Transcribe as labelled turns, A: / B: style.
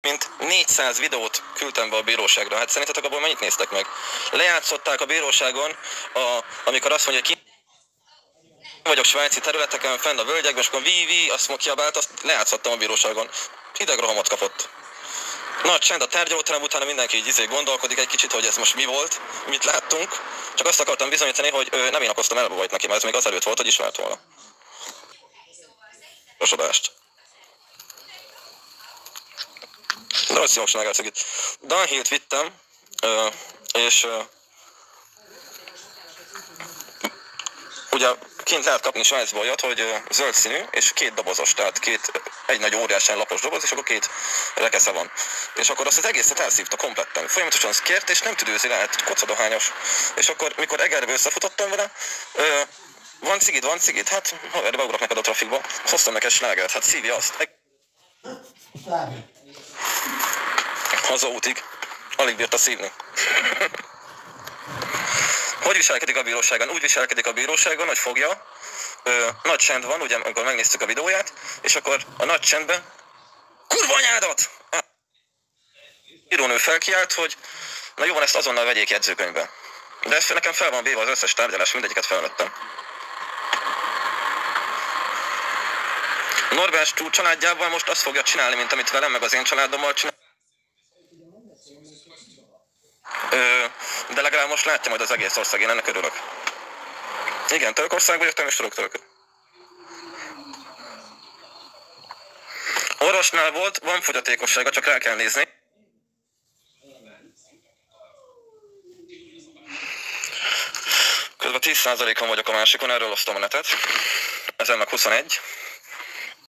A: mint 400 videót küldtem be a bíróságra. Hát szerintetek abból mennyit néztek meg? Lejátszották a bíróságon, amikor azt mondja, hogy vagyok svájci területeken, fenn a völgyekben, és akkor azt kiabált, azt lejátszottam a bíróságon. Hidegrohamot kapott. Nagy csend a tárgyalóterem, utána mindenki így gondolkodik egy kicsit, hogy ez most mi volt, mit láttunk. Csak azt akartam bizonyítani, hogy nem én okoztam el a bajt neki, mert ez még azelőtt volt, hogy ismert volna. Rosodást. De azt szívesen megelszegít. Dunhill-t vittem, és ugye kint lehet kapni Svájcból olyat, hogy zöld színű, és 2 dobozos, tehát egy nagy óriásen lapos doboz, és akkor 2 rekesze van. És akkor azt az egészet elszívta kompletten. Folyamatosan kért, és nem tud őzni, lehet kocadohányos. És akkor, mikor Egerbe összefutottam vele, van cigid, hát haver, beugrok neked a trafikba, hoztam neked slágert, hát szívja azt. Hazaútig, alig bírta szívni. Hogy viselkedik a bíróságon? Úgy viselkedik a bíróságon, hogy fogja, nagy csend van, ugye, amikor megnéztük a videóját, és akkor a nagy csendben kurva anyádat! Bírónő felkiált, hogy na jó van, ezt azonnal vegyék jegyzőkönyvbe. De ezt nekem fel van véve az összes tárgyalás, mindegyiket felvettem. Norbert családjával most azt fogja csinálni, mint amit velem, meg az én családommal csinál. De legalább most látja majd az egész ország, én ennek örülök. Igen, Törökországban jöttem, és tudok törököt. Orvosnál volt, van fogyatékossága, csak rá kell nézni. Közben 10%-on vagyok a másikon, erről osztom a netet. Ezen meg 21.